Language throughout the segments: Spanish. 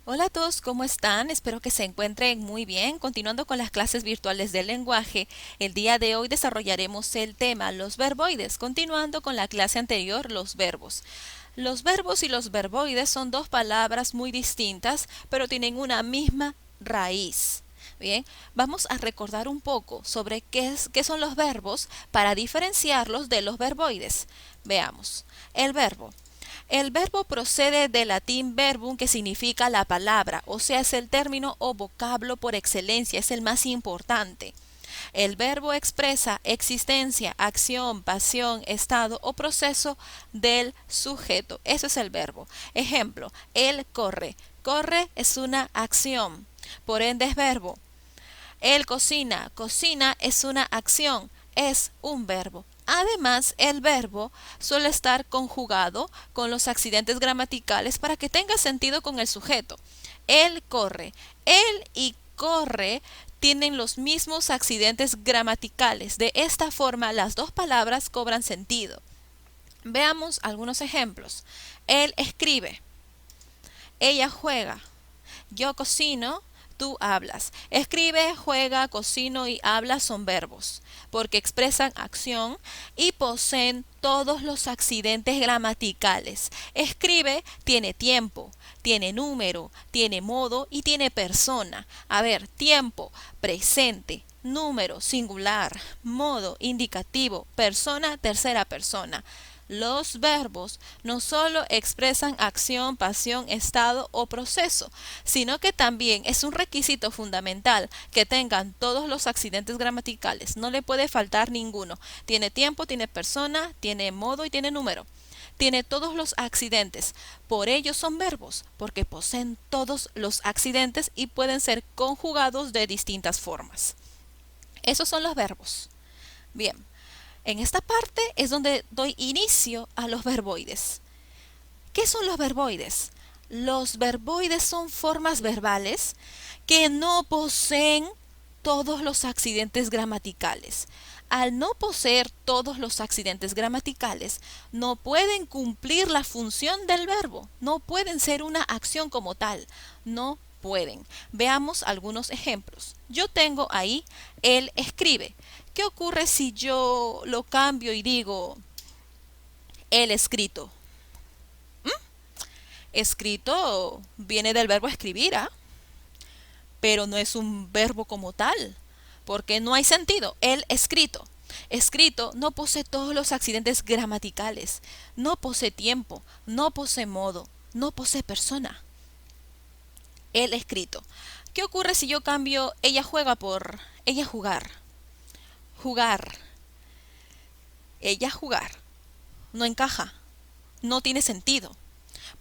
Hola a todos, ¿cómo están? Espero que se encuentren muy bien. Continuando con las clases virtuales del lenguaje, el día de hoy desarrollaremos el tema los verboides, continuando con la clase anterior, los verbos. Los verbos y los verboides son dos palabras muy distintas, pero tienen una misma raíz. Bien, vamos a recordar un poco sobre qué son los verbos para diferenciarlos de los verboides. Veamos, el verbo. El verbo procede del latín verbum, que significa la palabra, o sea, es el término o vocablo por excelencia, es el más importante. El verbo expresa existencia, acción, pasión, estado o proceso del sujeto. Eso es el verbo. Ejemplo, él corre. Corre es una acción, por ende es verbo. Él cocina. Cocina es una acción, es un verbo. Además, el verbo suele estar conjugado con los accidentes gramaticales para que tenga sentido con el sujeto. Él corre. Él y corre tienen los mismos accidentes gramaticales. De esta forma, las dos palabras cobran sentido. Veamos algunos ejemplos. Él escribe. Ella juega. Yo cocino, tú hablas. Escribe, juega, cocino y habla son verbos, porque expresan acción y poseen todos los accidentes gramaticales. Escribe tiene tiempo, tiene número, tiene modo y tiene persona. A ver, tiempo, presente, número, singular, modo, indicativo, persona, tercera persona. Los verbos no solo expresan acción, pasión, estado o proceso, sino que también es un requisito fundamental que tengan todos los accidentes gramaticales. No le puede faltar ninguno. Tiene tiempo, tiene persona, tiene modo y tiene número. Tiene todos los accidentes. Por ello son verbos, porque poseen todos los accidentes y pueden ser conjugados de distintas formas. Esos son los verbos. Bien, en esta parte es donde doy inicio a los verboides. ¿Qué son los verboides? Los verboides son formas verbales que no poseen todos los accidentes gramaticales. Al no poseer todos los accidentes gramaticales, no pueden cumplir la función del verbo, no pueden ser una acción como tal, no pueden. Veamos algunos ejemplos. Yo tengo ahí, él escribe. ¿Qué ocurre si yo lo cambio y digo el escrito? Escrito viene del verbo escribir, ¿ah? Pero no es un verbo como tal, porque no hay sentido. El escrito. Escrito no posee todos los accidentes gramaticales, no posee tiempo, no posee modo, no posee persona. El escrito. ¿Qué ocurre si yo cambio ella juega por ella jugar? Jugar. Ella jugar. No encaja, no tiene sentido.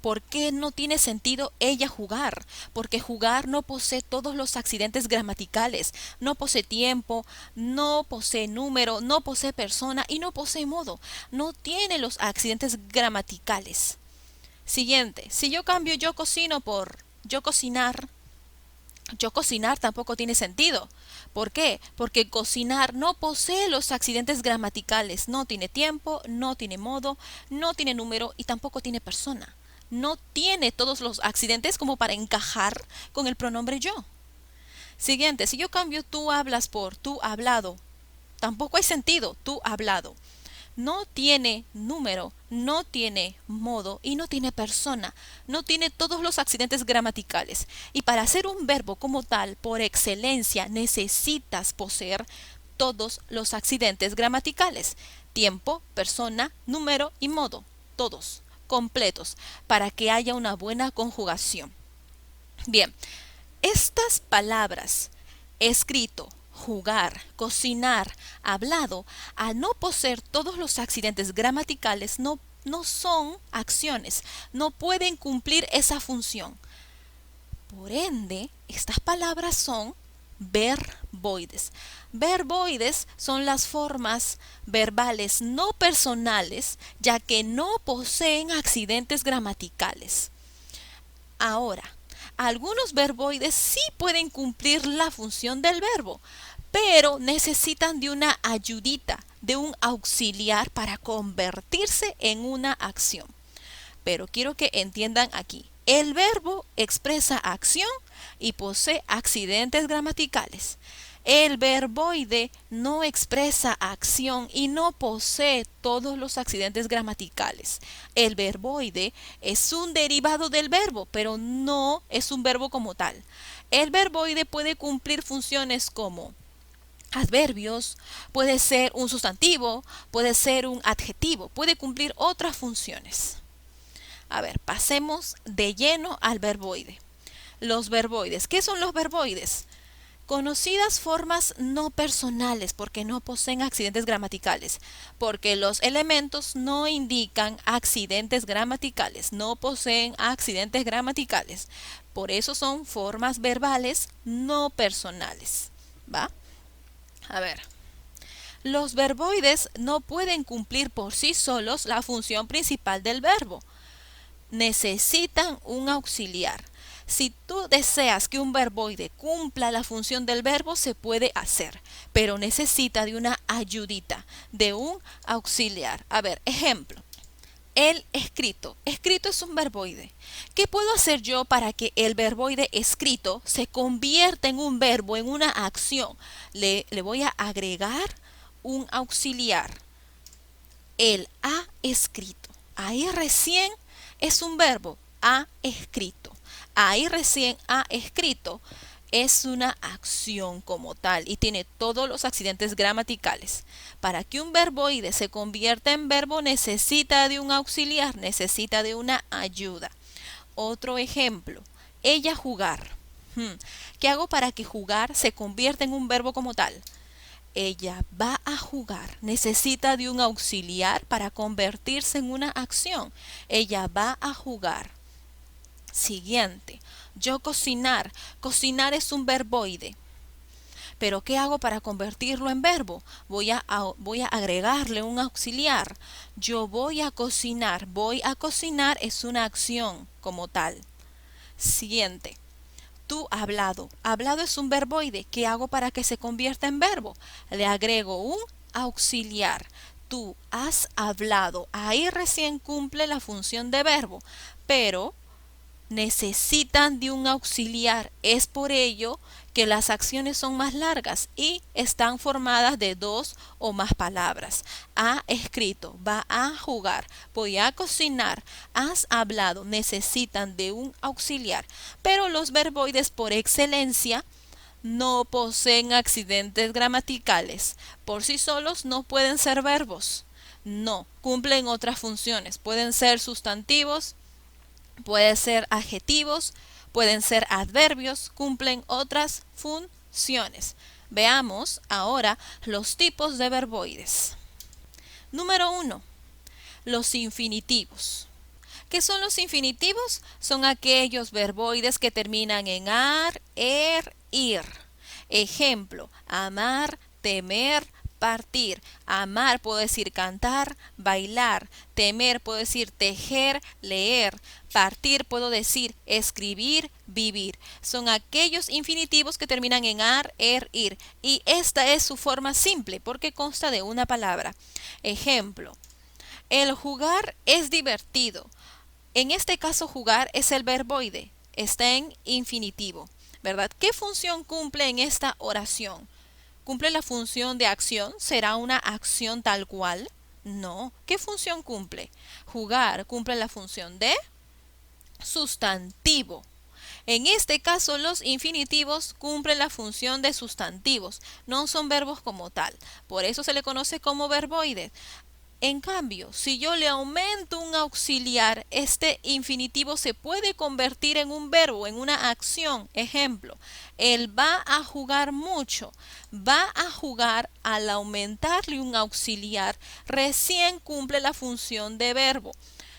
¿Por qué no tiene sentido ella jugar? Porque jugar no posee todos los accidentes gramaticales, no posee tiempo, no posee número, no posee persona y no posee modo. No tiene los accidentes gramaticales. Siguiente, si yo cambio yo cocino por yo cocinar tampoco tiene sentido. ¿Por qué? Porque cocinar no posee los accidentes gramaticales, no tiene tiempo, no tiene modo, no tiene número y tampoco tiene persona. No tiene todos los accidentes como para encajar con el pronombre yo. Siguiente, si yo cambio tú hablas por tú hablado, tampoco hay sentido, tú hablado. No tiene número, no tiene modo y no tiene persona, no tiene todos los accidentes gramaticales. Y para hacer un verbo como tal, por excelencia, necesitas poseer todos los accidentes gramaticales. Tiempo, persona, número y modo. Todos, completos, para que haya una buena conjugación. Bien, estas palabras, escrito, jugar, cocinar, hablado, al no poseer todos los accidentes gramaticales, no son acciones, no pueden cumplir esa función. Por ende, estas palabras son verboides. Verboides son las formas verbales no personales, ya que no poseen accidentes gramaticales. Ahora, algunos verboides sí pueden cumplir la función del verbo, pero necesitan de una ayudita, de un auxiliar para convertirse en una acción. Pero quiero que entiendan aquí. El verbo expresa acción y posee accidentes gramaticales. El verboide no expresa acción y no posee todos los accidentes gramaticales. El verboide es un derivado del verbo, pero no es un verbo como tal. El verboide puede cumplir funciones como adverbios, puede ser un sustantivo, puede ser un adjetivo, puede cumplir otras funciones. A ver, pasemos de lleno al verboide. Los verboides. ¿Qué son los verboides? Conocidas formas no personales porque no poseen accidentes gramaticales, porque los elementos no indican accidentes gramaticales, no poseen accidentes gramaticales. Por eso son formas verbales no personales. ¿Va? A ver. Los verboides no pueden cumplir por sí solos la función principal del verbo. Necesitan un auxiliar. Si tú deseas que un verboide cumpla la función del verbo, se puede hacer, pero necesita de una ayudita, de un auxiliar. A ver, ejemplo. El escrito. Escrito es un verboide. ¿Qué puedo hacer yo para que el verboide escrito se convierta en un verbo, en una acción? Le voy a agregar un auxiliar. El ha escrito. Ahí recién es un verbo, ha escrito. Ahí recién ha escrito es una acción como tal y tiene todos los accidentes gramaticales. Para que un verboide se convierta en verbo necesita de un auxiliar, necesita de una ayuda. Otro ejemplo, ella jugar. ¿Qué hago para que jugar se convierta en un verbo como tal? Ella va a jugar. Necesita de un auxiliar para convertirse en una acción. Ella va a jugar. Siguiente. Yo cocinar. Cocinar es un verboide. Pero ¿qué hago para convertirlo en verbo? Voy a agregarle un auxiliar. Yo voy a cocinar. Voy a cocinar es una acción como tal. Siguiente. Tú hablado. Hablado es un verboide. ¿Qué hago para que se convierta en verbo? Le agrego un auxiliar. Tú has hablado. Ahí recién cumple la función de verbo. Pero necesitan de un auxiliar. Es por ello que las acciones son más largas y están formadas de dos o más palabras. Ha escrito, va a jugar, voy a cocinar, has hablado, necesitan de un auxiliar. Pero los verboides por excelencia no poseen accidentes gramaticales. Por sí solos no pueden ser verbos. No, cumplen otras funciones. Pueden ser sustantivos, pueden ser adjetivos, pueden ser adverbios, cumplen otras funciones. Veamos ahora los tipos de verboides. Número 1. Los infinitivos. ¿Qué son los infinitivos? Son aquellos verboides que terminan en ar, ir. Ejemplo, amar, temer, partir. Amar puedo decir cantar, bailar. Temer puedo decir tejer, leer. Partir puedo decir escribir, vivir. Son aquellos infinitivos que terminan en ar, ir. Y esta es su forma simple porque consta de una palabra. Ejemplo, el jugar es divertido. En este caso jugar es el verboide. Está en infinitivo, ¿verdad? ¿Qué función cumple en esta oración? ¿Cumple la función de acción? ¿Será una acción tal cual? No. ¿Qué función cumple? Jugar cumple la función de sustantivo. En este caso, los infinitivos cumplen la función de sustantivos, no son verbos como tal. Por eso se le conoce como verboide. En cambio, si yo le aumento un auxiliar, este infinitivo se puede convertir en un verbo, en una acción. Ejemplo, él va a jugar mucho. Va a jugar al aumentarle un auxiliar, recién cumple la función de verbo.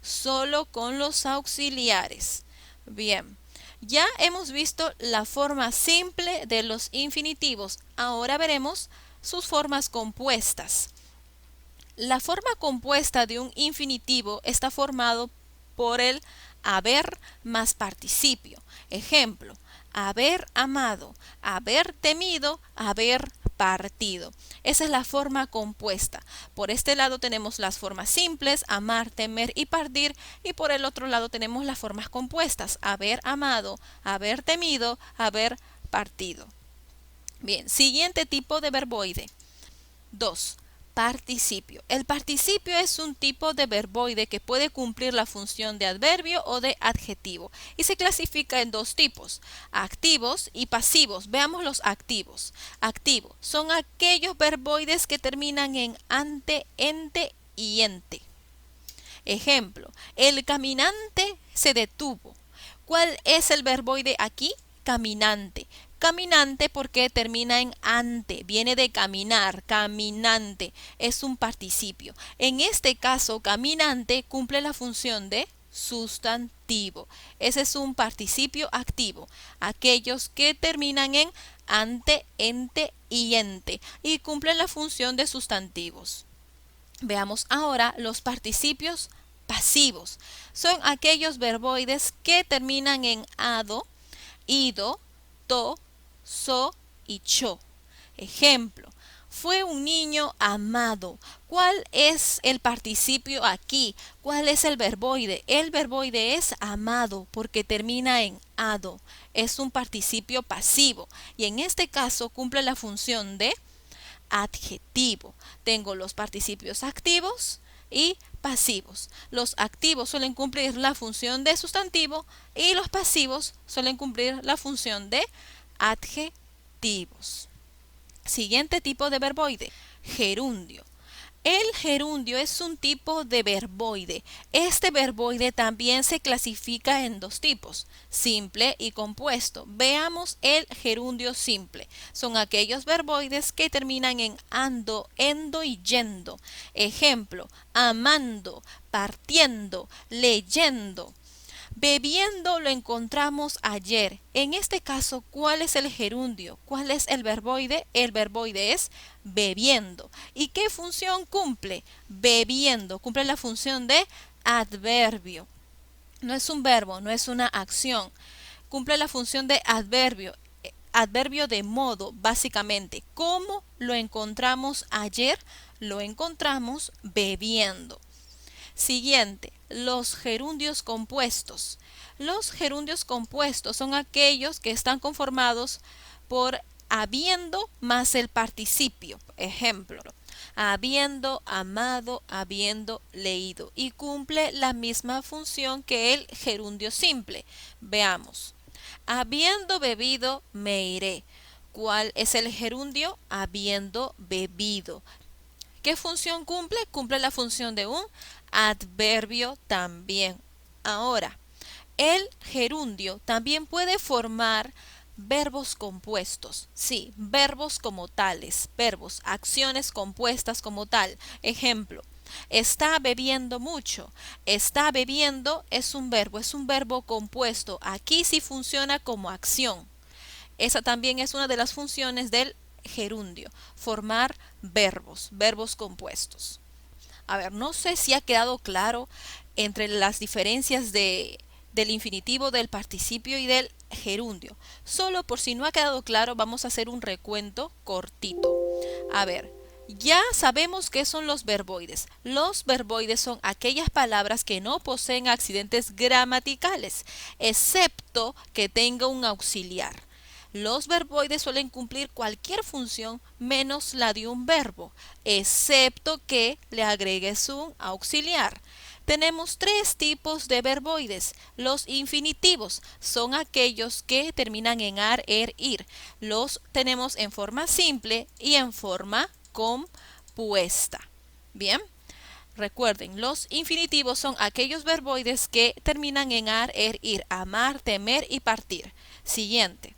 Solo con los auxiliares. Bien, ya hemos visto la forma simple de los infinitivos. Ahora veremos sus formas compuestas. La forma compuesta de un infinitivo está formado por el haber más participio. Ejemplo, haber amado, haber temido, haber partido. Esa es la forma compuesta. Por este lado tenemos las formas simples, amar, temer y partir, y por el otro lado tenemos las formas compuestas, haber amado, haber temido, haber partido. Bien, siguiente tipo de verboide. 2. Participio. El participio es un tipo de verboide que puede cumplir la función de adverbio o de adjetivo y se clasifica en dos tipos, activos y pasivos. Veamos los activos. Activos son aquellos verboides que terminan en ante, ente y ente. Ejemplo, el caminante se detuvo. ¿Cuál es el verboide aquí? Caminante. Caminante porque termina en ante, viene de caminar, caminante, es un participio. En este caso, caminante cumple la función de sustantivo. Ese es un participio activo, aquellos que terminan en ante, ente y ente y cumplen la función de sustantivos. Veamos ahora los participios pasivos. Son aquellos verboides que terminan en ado, ido, to, so y cho. Ejemplo, fue un niño amado. ¿Cuál es el participio aquí? ¿Cuál es el verboide? El verboide es amado porque termina en ado. Es un participio pasivo y en este caso cumple la función de adjetivo. Tengo los participios activos y pasivos. Los activos suelen cumplir la función de sustantivo y los pasivos suelen cumplir la función de adjetivos. Siguiente tipo de verboide, gerundio. El gerundio es un tipo de verboide. Este verboide también se clasifica en dos tipos, simple y compuesto. Veamos el gerundio simple. Son aquellos verboides que terminan en ando, endo y yendo. Ejemplo, amando, partiendo, leyendo. Bebiendo lo encontramos ayer. En este caso, ¿cuál es el gerundio? ¿Cuál es el verboide? El verboide es bebiendo. ¿Y qué función cumple? Bebiendo. Cumple la función de adverbio. No es un verbo, no es una acción. Cumple la función de adverbio. Adverbio de modo, básicamente. ¿Cómo lo encontramos ayer? Lo encontramos bebiendo. Siguiente, los gerundios compuestos. Los gerundios compuestos son aquellos que están conformados por habiendo más el participio. Ejemplo, habiendo amado, habiendo leído. Y cumple la misma función que el gerundio simple. Veamos. Habiendo bebido, me iré. ¿Cuál es el gerundio? Habiendo bebido. ¿Qué función cumple? Cumple la función de un adverbio también. Ahora, el gerundio también puede formar verbos compuestos. Sí, verbos como tales, verbos, acciones compuestas como tal. Ejemplo, está bebiendo mucho. Está bebiendo es un verbo compuesto. Aquí sí funciona como acción. Esa también es una de las funciones del gerundio, formar verbos compuestos. A ver, no sé si ha quedado claro entre las diferencias del infinitivo, del participio y del gerundio. Solo por si no ha quedado claro, vamos a hacer un recuento cortito. A ver, ya sabemos qué son los verboides. Los verboides son aquellas palabras que no poseen accidentes gramaticales, excepto que tenga un auxiliar. Los verboides suelen cumplir cualquier función menos la de un verbo, excepto que le agregues un auxiliar. Tenemos tres tipos de verboides. Los infinitivos son aquellos que terminan en ar, er, ir. Los tenemos en forma simple y en forma compuesta. Bien. Recuerden, los infinitivos son aquellos verboides que terminan en ar, er, ir, amar, temer y partir. Siguiente.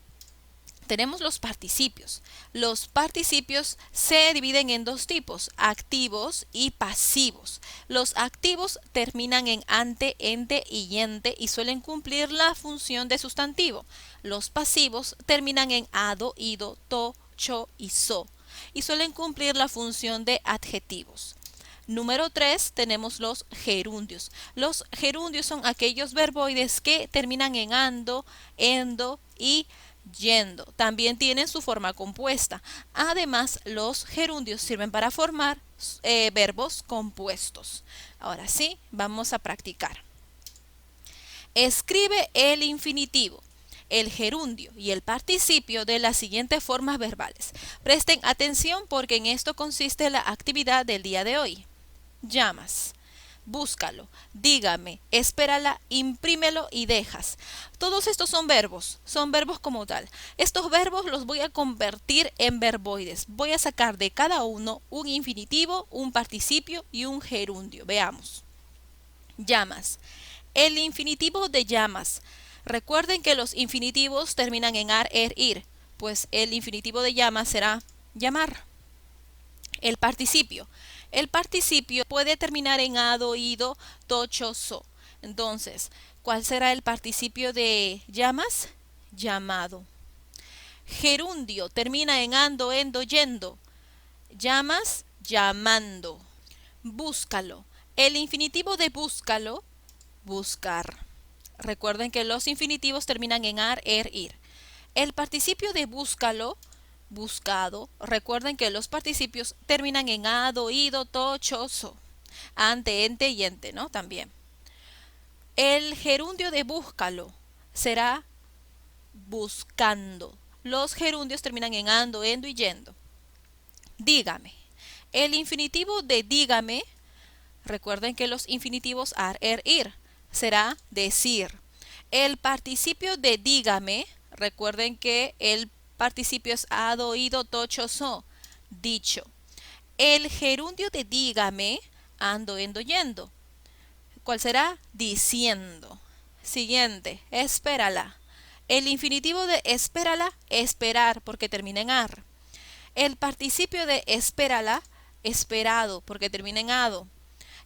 Tenemos los participios. Los participios se dividen en dos tipos, activos y pasivos. Los activos terminan en ante, ente y yente y suelen cumplir la función de sustantivo. Los pasivos terminan en ado, ido, to, cho y so y suelen cumplir la función de adjetivos. Número 3 tenemos los gerundios. Los gerundios son aquellos verboides que terminan en ando, endo y yendo. También tienen su forma compuesta. Además, los gerundios sirven para formar verbos compuestos. Ahora sí, vamos a practicar. Escribe el infinitivo, el gerundio y el participio de las siguientes formas verbales. Presten atención porque en esto consiste la actividad del día de hoy. Llamas, búscalo, dígame, espérala, imprímelo y dejas. Todos estos son verbos como tal. Estos verbos los voy a convertir en verboides. Voy a sacar de cada uno un infinitivo, un participio y un gerundio. Veamos. Llamas. El infinitivo de llamas. Recuerden que los infinitivos terminan en ar, er, ir, pues el infinitivo de llamas será llamar. El participio. El participio puede terminar en ado, ido, tocho, so. Entonces, ¿cuál será el participio de llamas? Llamado. Gerundio termina en ando, endo, yendo. Llamas, llamando. Búscalo. El infinitivo de búscalo, buscar. Recuerden que los infinitivos terminan en ar, er, ir. El participio de búscalo, buscado. Recuerden que los participios terminan en ado, ido, tocho, so. Ante, ente y ente, ¿no? También. El gerundio de búscalo será buscando. Los gerundios terminan en ando, endo y yendo. Dígame. El infinitivo de dígame, recuerden que los infinitivos ar, er, ir, será decir. El participio de dígame, recuerden que el participio es ado, ido, tocho, so, dicho. El gerundio de dígame, ando, endo, yendo. ¿Cuál será? Diciendo. Siguiente, espérala. El infinitivo de espérala, esperar, porque termina en ar. El participio de espérala, esperado, porque termina en ado.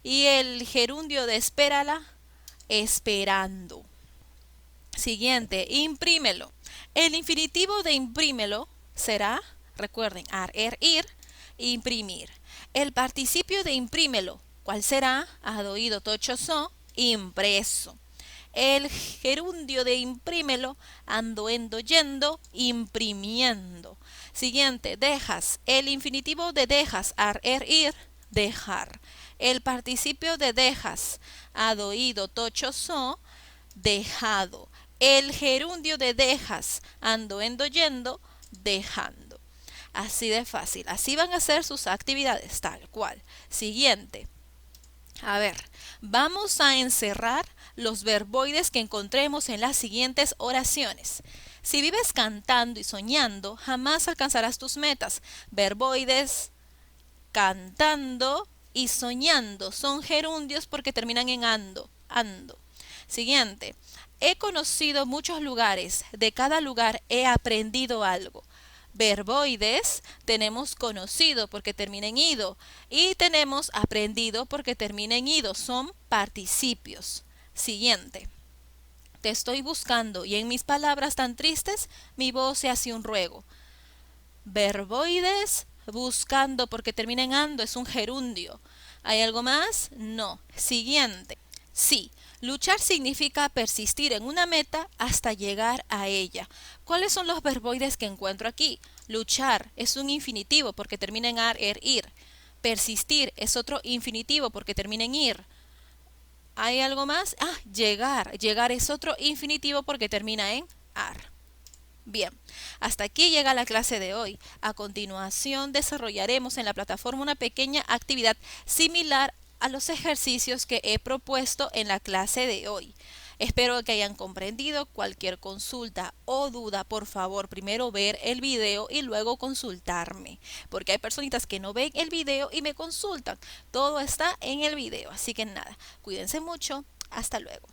Y el gerundio de espérala, esperando. Siguiente, imprímelo. El infinitivo de imprímelo será, recuerden, ar, er, ir, imprimir. El participio de imprímelo, ¿cuál será? Ado, ido, tocho, so, impreso. El gerundio de imprímelo, ando, endo, yendo, imprimiendo. Siguiente, dejas. El infinitivo de dejas, ar, er, ir, dejar. El participio de dejas, ado, ido, tocho, so, dejado. El gerundio de dejas, ando, endo, yendo, dejando. Así de fácil. Así van a ser sus actividades, tal cual. Siguiente. A ver, vamos a encerrar los verboides que encontremos en las siguientes oraciones. Si vives cantando y soñando, jamás alcanzarás tus metas. Verboides, cantando y soñando son gerundios porque terminan en ando, ando. Siguiente. He conocido muchos lugares. De cada lugar he aprendido algo. Verboides, tenemos conocido porque termina en ido y tenemos aprendido porque termina en ido. Son participios. Siguiente. Te estoy buscando y en mis palabras tan tristes mi voz se hace un ruego. Verboides, buscando porque termina en ando, es un gerundio. ¿Hay algo más? No. Siguiente. Sí, luchar significa persistir en una meta hasta llegar a ella. ¿Cuáles son los verboides que encuentro aquí? Luchar es un infinitivo porque termina en ar, er, ir. Persistir es otro infinitivo porque termina en ir. ¿Hay algo más? Ah, llegar. Llegar es otro infinitivo porque termina en ar. Bien, hasta aquí llega la clase de hoy. A continuación desarrollaremos en la plataforma una pequeña actividad similar a los ejercicios que he propuesto en la clase de hoy. Espero que hayan comprendido. Cualquier consulta o duda, por favor, primero ver el video y luego consultarme, porque hay personitas que no ven el video y me consultan. Todo está en el video, así que nada, cuídense mucho. Hasta luego.